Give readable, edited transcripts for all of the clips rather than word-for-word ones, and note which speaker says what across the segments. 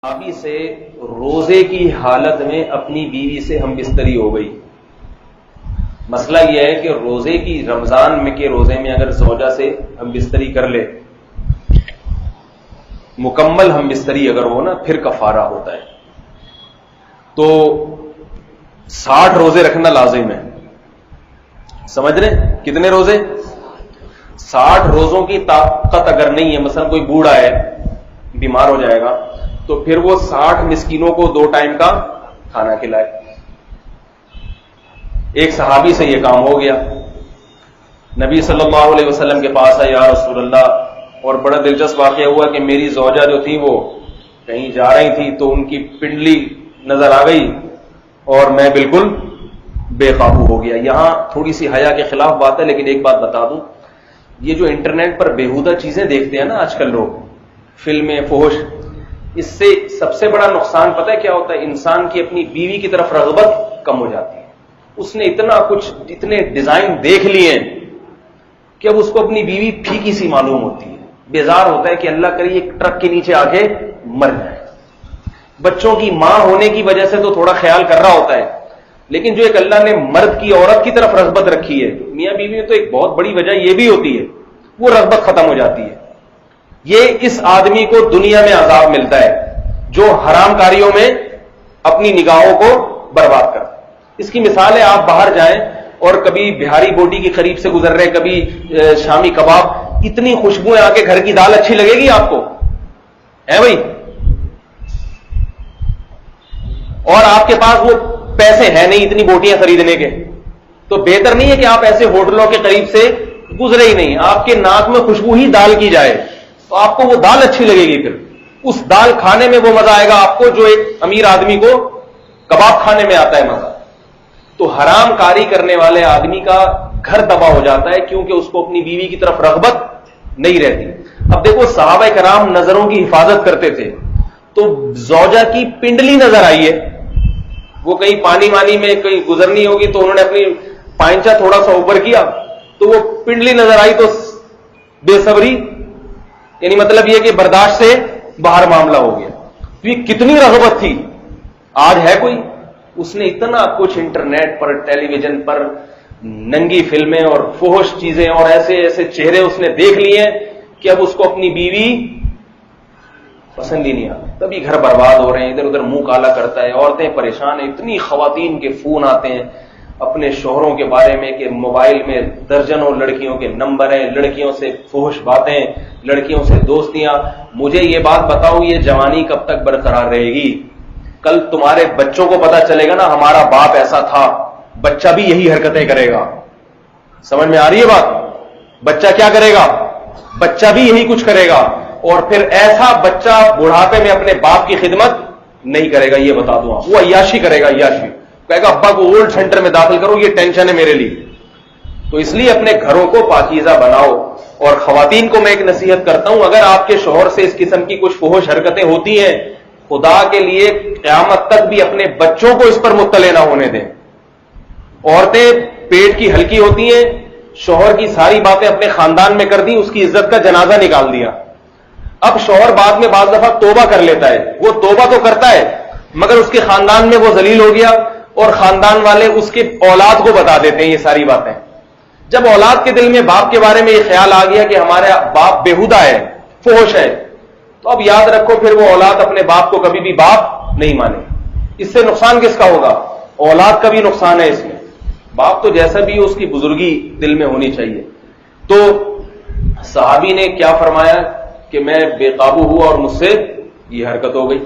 Speaker 1: صحابی سے روزے کی حالت میں اپنی بیوی سے ہم بستری ہو گئی۔ مسئلہ یہ ہے کہ روزے کی رمضان میں کے روزے میں اگر زوجہ سے ہم بستری کر لے، مکمل ہم بستری اگر ہو نا، پھر کفارہ ہوتا ہے۔ تو 60 روزے رکھنا لازم ہے۔ سمجھ رہے کتنے روزے؟ 60 روزوں کی طاقت اگر نہیں ہے، مثلا کوئی بوڑھا ہے بیمار ہو جائے گا، تو پھر وہ 60 مسکینوں کو 2 ٹائم کا کھانا کھلائے۔ ایک صحابی سے یہ کام ہو گیا، نبی صلی اللہ علیہ وسلم کے پاس آئے، یا رسول اللہ، اور بڑا دلچسپ واقعہ ہوا کہ میری زوجہ جو تھی وہ کہیں جا رہی تھی تو ان کی پنڈلی نظر آ گئی اور میں بالکل بے قابو ہو گیا۔ یہاں تھوڑی سی حیا کے خلاف بات ہے، لیکن ایک بات بتا دوں، یہ جو انٹرنیٹ پر بیہودہ چیزیں دیکھتے ہیں نا آج کل لوگ، فلمیں، فحش، اس سے سب سے بڑا نقصان پتہ ہے کیا ہوتا ہے؟ انسان کی اپنی بیوی کی طرف رغبت کم ہو جاتی ہے۔ اس نے اتنے ڈیزائن دیکھ لیے ہیں کہ اب اس کو اپنی بیوی پھیکی سی معلوم ہوتی ہے، بیزار ہوتا ہے کہ اللہ کرے ایک ٹرک کے نیچے آ کے مر جائے۔ بچوں کی ماں ہونے کی وجہ سے تو تھوڑا خیال کر رہا ہوتا ہے، لیکن جو ایک اللہ نے مرد کی عورت کی طرف رغبت رکھی ہے میاں بیوی میں، تو ایک بہت بڑی وجہ یہ بھی ہوتی ہے، وہ رغبت ختم ہو جاتی ہے۔ یہ اس آدمی کو دنیا میں عذاب ملتا ہے جو حرام کاریوں میں اپنی نگاہوں کو برباد کرتا ہے۔ اس کی مثال ہے، آپ باہر جائیں اور کبھی بہاری بوٹی کے قریب سے گزر رہے، کبھی شامی کباب، اتنی خوشبوئیں آ کے گھر کی دال اچھی لگے گی آپ کو؟ ہے بھائی؟ اور آپ کے پاس وہ پیسے ہیں نہیں اتنی بوٹیاں خریدنے کے، تو بہتر نہیں ہے کہ آپ ایسے ہوٹلوں کے قریب سے گزرے ہی نہیں، آپ کے ناک میں خوشبو ہی دال کی جائے تو آپ کو وہ دال اچھی لگے گی، پھر اس دال کھانے میں وہ مزہ آئے گا آپ کو جو ایک امیر آدمی کو کباب کھانے میں آتا ہے مزہ۔ تو حرام کاری کرنے والے آدمی کا گھر تباہ ہو جاتا ہے، کیونکہ اس کو اپنی بیوی کی طرف رغبت نہیں رہتی۔ اب دیکھو، صحابہ کرام نظروں کی حفاظت کرتے تھے، تو زوجہ کی پنڈلی نظر آئی ہے، وہ کہیں پانی وانی میں کہیں گزرنی ہوگی تو انہوں نے اپنی پائنچا تھوڑا سا اوپر کیا تو وہ پنڈلی نظر آئی، تو بے صبری، یعنی مطلب یہ کہ برداشت سے باہر معاملہ ہو گیا۔ تو یہ کتنی رغبت تھی، آج ہے کوئی؟ اس نے اتنا کچھ انٹرنیٹ پر، ٹیلی ویژن پر ننگی فلمیں اور فحش چیزیں اور ایسے ایسے چہرے اس نے دیکھ لیے کہ اب اس کو اپنی بیوی پسند ہی نہیں آتی، تبھی گھر برباد ہو رہے ہیں، ادھر ادھر منہ کالا کرتا ہے، عورتیں پریشان ہیں، اتنی خواتین کے فون آتے ہیں اپنے شوہروں کے بارے میں کہ موبائل میں درجنوں لڑکیوں کے نمبر ہیں، لڑکیوں سے فحش باتیں، لڑکیوں سے دوستیاں۔ مجھے یہ بات بتاؤ، یہ جوانی کب تک برقرار رہے گی؟ کل تمہارے بچوں کو پتا چلے گا نا ہمارا باپ ایسا تھا، بچہ بھی یہی حرکتیں کرے گا۔ سمجھ میں آ رہی ہے بات؟ بچہ کیا کرے گا؟ بچہ بھی یہی کچھ کرے گا، اور پھر ایسا بچہ بڑھاپے میں اپنے باپ کی خدمت نہیں کرے گا، یہ بتا دوں آپ، وہ عیاشی کرے گا، عیاشی کہے گا ابا کو اولڈ سینٹر میں داخل کرو، یہ ٹینشن ہے میرے لیے۔ تو اس لیے اپنے گھروں کو پاکیزہ بناؤ۔ اور خواتین کو میں ایک نصیحت کرتا ہوں، اگر آپ کے شوہر سے اس قسم کی کچھ فحش حرکتیں ہوتی ہیں، خدا کے لیے قیامت تک بھی اپنے بچوں کو اس پر مطلع نہ ہونے دیں۔ عورتیں پیٹ کی ہلکی ہوتی ہیں، شوہر کی ساری باتیں اپنے خاندان میں کر دی، اس کی عزت کا جنازہ نکال دیا۔ اب شوہر بعد میں بعض دفعہ توبہ کر لیتا ہے، وہ توبہ تو کرتا ہے مگر اس کے خاندان میں وہ ذلیل ہو گیا، اور خاندان والے اس کے اولاد کو بتا دیتے ہیں یہ ساری باتیں۔ جب اولاد کے دل میں باپ کے بارے میں یہ خیال آ گیا کہ ہمارا باپ بیہودہ ہے، فحش ہے، تو اب یاد رکھو پھر وہ اولاد اپنے باپ کو کبھی بھی باپ نہیں مانے۔ اس سے نقصان کس کا ہوگا؟ اولاد کا بھی نقصان ہے اس میں۔ باپ تو جیسا بھی اس کی بزرگی دل میں ہونی چاہیے۔ تو صحابی نے کیا فرمایا کہ میں بے قابو ہوا اور مجھ سے یہ حرکت ہو گئی۔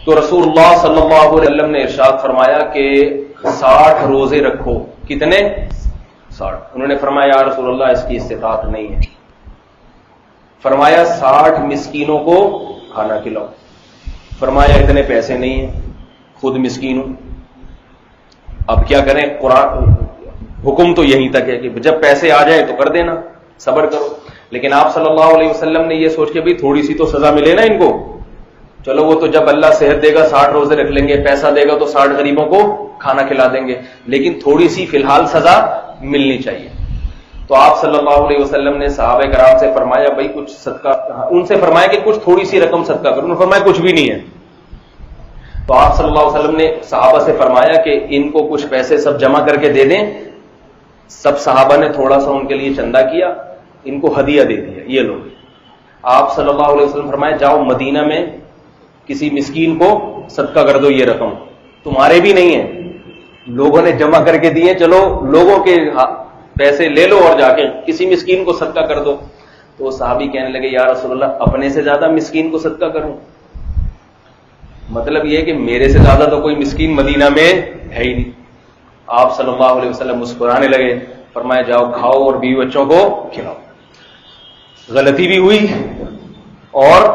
Speaker 1: تو رسول اللہ صلی اللہ علیہ وسلم نے ارشاد فرمایا کہ 60 روزے رکھو۔ کتنے؟ 60۔ انہوں نے فرمایا یا رسول اللہ اس کی استطاعت نہیں ہے۔ فرمایا 60 مسکینوں کو کھانا کھلاؤ۔ فرمایا اتنے پیسے نہیں ہیں، خود مسکین ہوں، اب کیا کریں؟ قرآن حکم تو یہیں تک ہے کہ جب پیسے آ جائیں تو کر دینا، صبر کرو۔ لیکن آپ صلی اللہ علیہ وسلم نے یہ سوچ کے بھی تھوڑی سی تو سزا ملے نا ان کو، چلو وہ تو جب اللہ صحت دے گا 60 روزے رکھ لیں گے، پیسہ دے گا تو 60 غریبوں کو کھانا کھلا دیں گے، لیکن تھوڑی سی فی الحال سزا ملنی چاہیے۔ تو آپ صلی اللہ علیہ وسلم نے صحابہ کرام سے فرمایا بھائی کچھ صدقہ، ان سے فرمایا کہ کچھ تھوڑی سی رقم صدقہ کرو، انہوں نے فرمایا کچھ بھی نہیں ہے. تو آپ صلی اللہ علیہ وسلم نے صحابہ سے فرمایا کہ ان کو کچھ پیسے سب جمع کر کے دے دیں. سب صحابہ نے تھوڑا سا ان کے لیے چندہ کیا، ان کو ہدیہ دے دیا، یہ لوگ. آپ صلی اللہ علیہ وسلم فرمایا جاؤ مدینہ میں کسی مسکین کو صدقہ کر دو، یہ رقم تمہارے بھی نہیں ہے، لوگوں نے جمع کر کے دیے، چلو لوگوں کے پیسے لے لو اور جا کے کسی مسکین کو صدقہ کر دو. تو صحابی کہنے لگے یا رسول اللہ اپنے سے زیادہ مسکین کو صدقہ کروں؟ مطلب یہ کہ میرے سے زیادہ تو کوئی مسکین مدینہ میں ہے ہی نہیں. آپ صلی اللہ علیہ وسلم مسکرانے لگے، فرمایا جاؤ کھاؤ اور بیوی بچوں کو کھلاؤ. غلطی بھی ہوئی اور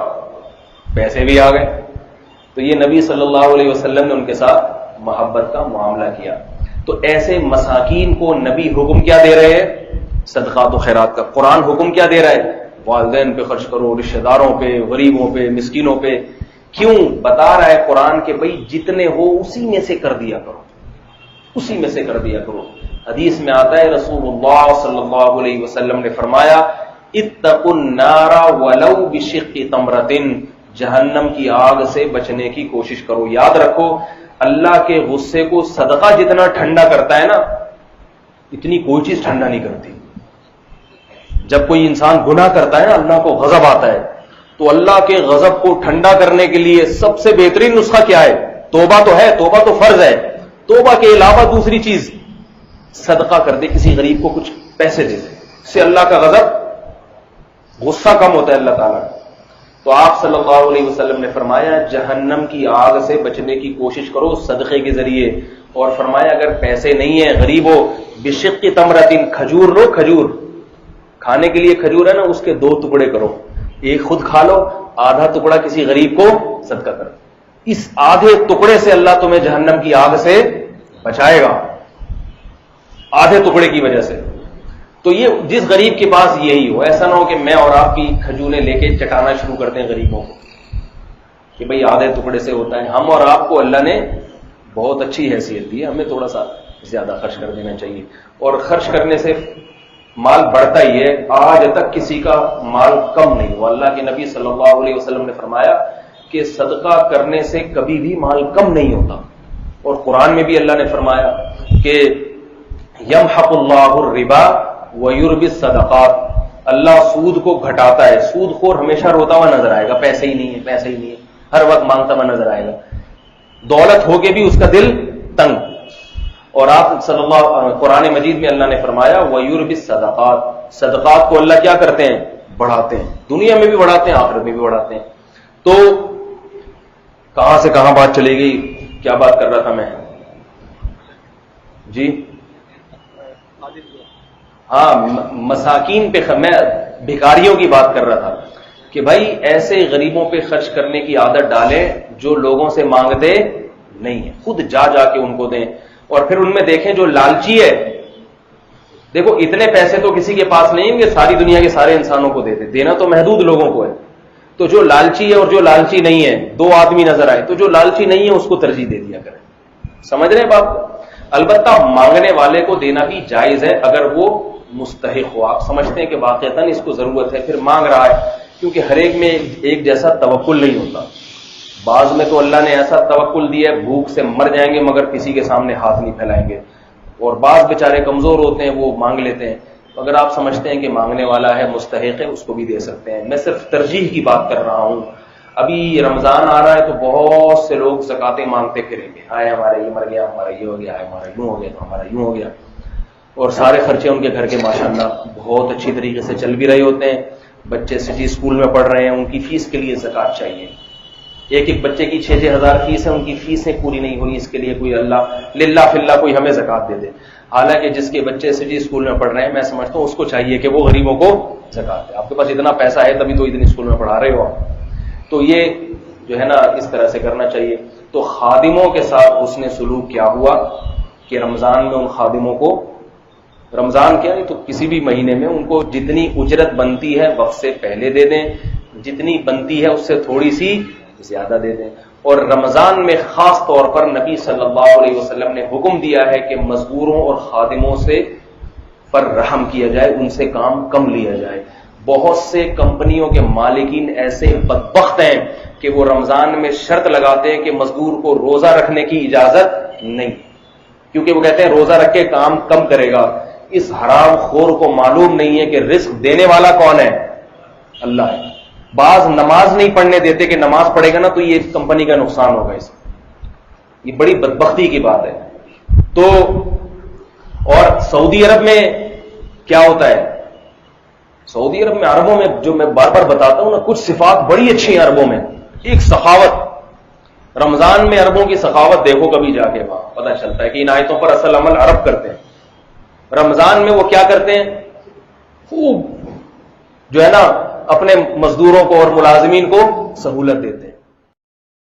Speaker 1: پیسے بھی آ گئے. تو یہ نبی صلی اللہ علیہ وسلم نے ان کے ساتھ محبت کا معاملہ کیا. تو ایسے مساکین کو نبی حکم کیا دے رہے ہیں؟ صدقات و خیرات کا. قرآن حکم کیا دے رہا ہے؟ والدین پہ خرچ کرو، رشتہ داروں پہ، غریبوں پہ، مسکینوں پہ. کیوں بتا رہا ہے قرآن کہ بھائی جتنے ہو اسی میں سے کر دیا کرو، اسی میں سے کر دیا کرو. حدیث میں آتا ہے رسول اللہ صلی اللہ علیہ وسلم نے فرمایا اتقوا النار ولو بشق تمرۃ، جہنم کی آگ سے بچنے کی کوشش کرو. یاد رکھو اللہ کے غصے کو صدقہ جتنا ٹھنڈا کرتا ہے نا، اتنی کوئی چیز ٹھنڈا نہیں کرتی. جب کوئی انسان گناہ کرتا ہے نا، اللہ کو غضب آتا ہے، تو اللہ کے غضب کو ٹھنڈا کرنے کے لیے سب سے بہترین نسخہ کیا ہے؟ توبہ تو ہے، توبہ تو فرض ہے. توبہ کے علاوہ دوسری چیز صدقہ کر دے، کسی غریب کو کچھ پیسے دے دے، اس سے اللہ کا غضب، غصہ کم ہوتا ہے اللہ تعالیٰ. تو آپ صلی اللہ علیہ وسلم نے فرمایا جہنم کی آگ سے بچنے کی کوشش کرو صدقے کے ذریعے. اور فرمایا اگر پیسے نہیں ہیں، غریب ہو، بشق تمرۃ، کھجور لو، کھجور کھانے کے لیے کھجور ہے نا، اس کے 2 ٹکڑے کرو، ایک خود کھا لو، آدھا ٹکڑا کسی غریب کو صدقہ کرو. اس آدھے ٹکڑے سے اللہ تمہیں جہنم کی آگ سے بچائے گا، آدھے ٹکڑے کی وجہ سے. تو یہ جس غریب کے پاس یہی ہو، ایسا نہ ہو کہ میں اور آپ کی کھجوریں لے کے چٹانا شروع کرتے ہیں غریبوں کو کہ بھئی آدھے ٹکڑے سے ہوتا ہے. ہم اور آپ کو اللہ نے بہت اچھی حیثیت دی ہے، ہمیں تھوڑا سا زیادہ خرچ کر دینا چاہیے. اور خرچ کرنے سے مال بڑھتا ہی ہے. آج تک کسی کا مال کم نہیں ہوا. اللہ کے نبی صلی اللہ علیہ وسلم نے فرمایا کہ صدقہ کرنے سے کبھی بھی مال کم نہیں ہوتا. اور قرآن میں بھی اللہ نے فرمایا کہ یمحق اللہ الربا ویربی الصدقات، اللہ سود کو گھٹاتا ہے. سود خور ہمیشہ روتا ہوا نظر آئے گا، پیسے ہی نہیں ہے، پیسے ہی نہیں ہے، ہر وقت مانگتا ہوا نظر آئے گا. دولت ہو کے بھی اس کا دل تنگ. اور آپ صلی اللہ قرآن مجید میں اللہ نے فرمایا ویربی الصدقات، صدقات کو اللہ کیا کرتے ہیں؟ بڑھاتے ہیں. دنیا میں بھی بڑھاتے ہیں، آخرت میں بھی بڑھاتے ہیں. تو کہاں سے کہاں بات چلی گئی؟ کیا بات کر رہا تھا میں؟ جی ہاں، مساکین پہ، میں بھکاریوں کی بات کر رہا تھا کہ بھائی ایسے غریبوں پہ خرچ کرنے کی عادت ڈالیں جو لوگوں سے مانگتے نہیں ہیں، خود جا جا کے ان کو دیں. اور پھر ان میں دیکھیں جو لالچی ہے، دیکھو اتنے پیسے تو کسی کے پاس نہیں ہیں کہ ساری دنیا کے سارے انسانوں کو دیتے، دینا تو محدود لوگوں کو ہے. تو جو لالچی ہے اور جو لالچی نہیں ہے، 2 آدمی نظر آئے تو جو لالچی نہیں ہے اس کو ترجیح دے دیا کریں. سمجھ رہے ہیں بات؟ البتہ مانگنے والے کو دینا بھی جائز ہے اگر وہ مستحق ہو. آپ سمجھتے ہیں کہ واقعتاً اس کو ضرورت ہے، پھر مانگ رہا ہے، کیونکہ ہر ایک میں ایک جیسا توکل نہیں ہوتا. بعض میں تو اللہ نے ایسا توکل دیا ہے بھوک سے مر جائیں گے مگر کسی کے سامنے ہاتھ نہیں پھیلائیں گے. اور بعض بیچارے کمزور ہوتے ہیں، وہ مانگ لیتے ہیں. اگر آپ سمجھتے ہیں کہ مانگنے والا ہے، مستحق ہے، اس کو بھی دے سکتے ہیں. میں صرف ترجیح کی بات کر رہا ہوں. ابھی رمضان آ رہا ہے تو بہت سے لوگ زکاتیں مانگتے پھریں گے، ہائے ہمارا یہ مر گیا، ہمارا یہ ہو گیا، ہمارا یوں ہو گیا، تو ہمارا یوں ہو گیا. اور سارے خرچے ان کے گھر کے ماشاءاللہ بہت اچھی طریقے سے چل بھی رہے ہوتے ہیں. بچے سٹی اسکول میں پڑھ رہے ہیں، ان کی فیس کے لیے زکات چاہیے. ایک بچے کی 6-6 ہزار فیس ہے، ان کی فیسیں پوری نہیں ہوئی، اس کے لیے کوئی اللہ للہ فی اللہ کوئی ہمیں زکات دے دے. حالانکہ جس کے بچے سٹی اسکول میں پڑھ رہے ہیں، میں سمجھتا ہوں اس کو چاہیے کہ وہ غریبوں کو زکات دے. آپ کے پاس اتنا پیسہ ہے تبھی تو اتنی اسکول میں پڑھا رہے ہو آپ. تو یہ جو ہے نا اس طرح سے کرنا چاہیے. تو خادموں کے ساتھ حسن سلوک کیا ہوا کہ رمضان میں ان خادموں کو، رمضان کیا نہیں تو کسی بھی مہینے میں، ان کو جتنی اجرت بنتی ہے وقت سے پہلے دے دیں، جتنی بنتی ہے اس سے تھوڑی سی زیادہ دے دیں. اور رمضان میں خاص طور پر نبی صلی اللہ علیہ وسلم نے حکم دیا ہے کہ مزدوروں اور خادموں سے پر رحم کیا جائے، ان سے کام کم لیا جائے. بہت سے کمپنیوں کے مالکین ایسے بدبخت ہیں کہ وہ رمضان میں شرط لگاتے ہیں کہ مزدور کو روزہ رکھنے کی اجازت نہیں، کیونکہ وہ کہتے ہیں روزہ رکھ کے کام کم کرے گا. اس حرام خور کو معلوم نہیں ہے کہ رزق دینے والا کون ہے؟ اللہ ہے. بعض نماز نہیں پڑھنے دیتے کہ نماز پڑھے گا نا تو یہ کمپنی کا نقصان ہوگا. اس یہ بڑی بدبختی کی بات ہے. تو اور سعودی عرب میں کیا ہوتا ہے؟ سعودی عرب میں، عربوں میں، جو میں بار بار بتاتا ہوں نا، کچھ صفات بڑی اچھی ہیں عربوں میں. ایک سخاوت، رمضان میں عربوں کی سخاوت دیکھو کبھی جا کے، وہاں پتہ چلتا ہے کہ ان آیتوں پر اصل عمل عرب کرتے ہیں. رمضان میں وہ کیا کرتے ہیں؟ خوب جو ہے نا اپنے مزدوروں کو اور ملازمین کو سہولت دیتے ہیں.